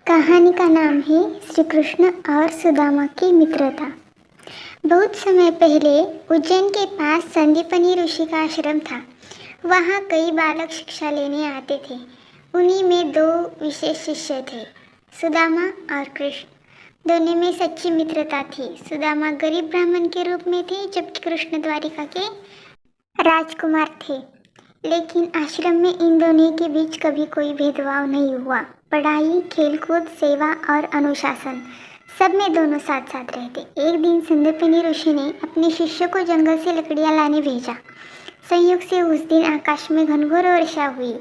कहानी का नाम है श्री कृष्ण और सुदामा की मित्रता। बहुत समय पहले उज्जैन के पास संदीपनी ऋषि का आश्रम था। वहाँ कई बालक शिक्षा लेने आते थे। उन्हीं में दो विशेष शिष्य थे, सुदामा और कृष्ण। दोनों में सच्ची मित्रता थी। सुदामा गरीब ब्राह्मण के रूप में थे, जबकि कृष्ण द्वारिका के राजकुमार थे। लेकिन आश्रम में इन दोनों के बीच कभी कोई भेदभाव नहीं हुआ। पढ़ाई, खेलकूद, सेवा और अनुशासन, सब में दोनों साथ साथ रहते। एक दिन संदीपनी ऋषि ने अपने शिष्य को जंगल से लकड़ियां लाने भेजा। संयोग से उस दिन आकाश में घनघोर वर्षा हुई।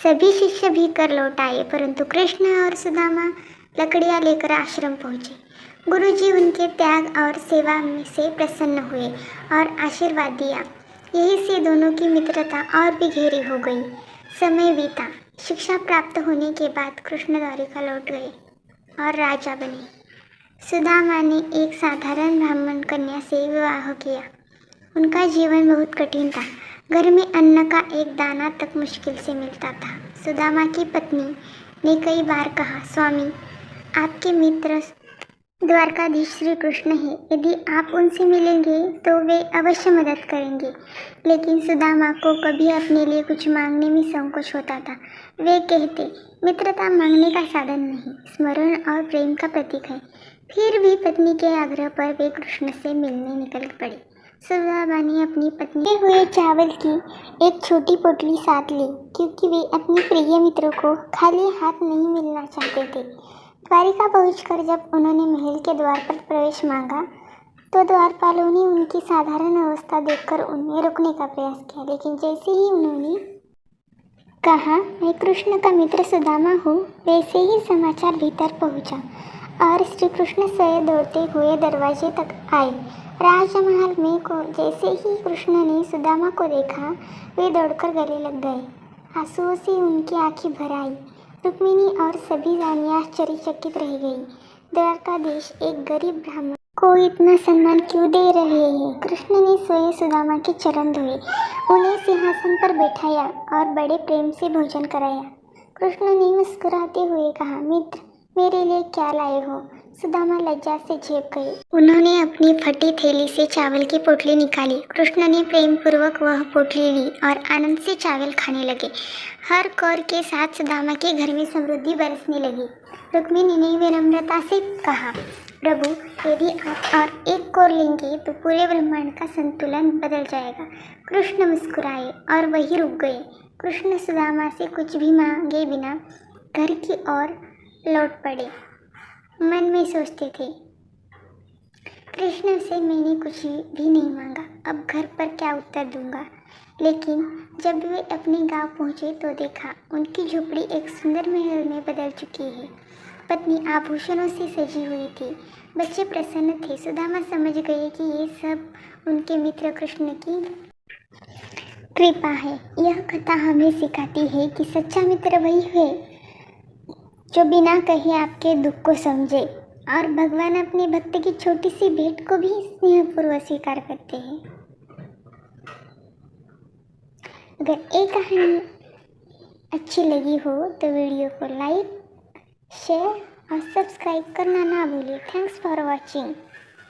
सभी शिष्य भी कर लौट आए, परंतु कृष्ण और सुदामा लकड़ियां लेकर आश्रम पहुंचे। गुरुजी उनके त्याग और सेवा से प्रसन्न हुए और आशीर्वाद दिया। यही से दोनों की मित्रता और भी गहरी हो गई। समय बीता। शिक्षा प्राप्त होने के बाद कृष्ण द्वारिका लौट गए और राजा बने। सुदामा ने एक साधारण ब्राह्मण कन्या से विवाह किया। उनका जीवन बहुत कठिन था। घर में अन्न का एक दाना तक मुश्किल से मिलता था। सुदामा की पत्नी ने कई बार कहा, स्वामी, आपके मित्र द्वारकाधीश श्री कृष्ण है। यदि आप उनसे मिलेंगे तो वे अवश्य मदद करेंगे। लेकिन सुदामा को कभी अपने लिए कुछ मांगने में संकोच होता था। वे कहते, मित्रता मांगने का साधन नहीं, स्मरण और प्रेम का प्रतीक है। फिर भी पत्नी के आग्रह पर वे कृष्ण से मिलने निकल पड़े। सुदामा ने अपनी पत्नी के हुए चावल की एक छोटी पोटली साथ ली, क्योंकि वे अपने प्रिय मित्रों को खाली हाथ नहीं मिलना चाहते थे। द्वारिका पहुंचकर जब उन्होंने महल के द्वार पर प्रवेश मांगा तो द्वारपालों ने उनकी साधारण अवस्था देखकर उन्हें रोकने का प्रयास किया। लेकिन जैसे ही उन्होंने कहा, मैं कृष्ण का मित्र सुदामा हूँ, वैसे ही समाचार भीतर पहुंचा और श्री कृष्ण स्वयं दौड़ते हुए दरवाजे तक आए। राजमहल में जैसे ही कृष्ण ने सुदामा को देखा, वे दौड़कर गले लग गए। आंसुओं से उनकी आंखें भर आई। रुक्मिणी और सभी रानियां आश्चर्यचकित रह गई। द्वारकाधीश एक गरीब ब्राह्मण को इतना सम्मान क्यों दे रहे हैं? कृष्ण ने स्वयं सुदामा के चरण धोए, उन्हें सिंहासन पर बैठाया और बड़े प्रेम से भोजन कराया। कृष्ण ने मुस्कुराते हुए कहा, मित्र, मेरे लिए क्या लाए हो? सुदामा लज्जा से झेप गए। उन्होंने अपनी फटी थैली से चावल की पोटली निकाली। कृष्ण ने प्रेम पूर्वक वह पोटली ली और आनंद से चावल खाने लगे। हर कौर के साथ सुदामा के घर में समृद्धि बरसने लगी। रुक्मिणी ने विनम्रता से कहा, प्रभु, यदि आप और एक कौर लेंगे तो पूरे ब्रह्मांड का संतुलन बदल जाएगा। कृष्ण मुस्कुराए और वहीं रुक गए। कृष्ण सुदामा से कुछ भी मांगे बिना घर की ओर लौट पड़े। मन में सोचते थे, कृष्ण से मैंने कुछ भी नहीं मांगा, अब घर पर क्या उत्तर दूंगा। लेकिन जब वे अपने गांव पहुंचे तो देखा उनकी झोपड़ी एक सुंदर महल में बदल चुकी है। पत्नी आभूषणों से सजी हुई थी। बच्चे प्रसन्न थे। सुदामा समझ गए कि ये सब उनके मित्र कृष्ण की कृपा है। यह कथा हमें सिखाती है कि सच्चा मित्र वही है जो बिना कहे आपके दुख को समझे, और भगवान अपने भक्त की छोटी सी भेंट को भी स्नेहपूर्वक स्वीकार करते हैं। अगर ये कहानी अच्छी लगी हो तो वीडियो को लाइक, शेयर और सब्सक्राइब करना ना भूलिए। Thanks for watching.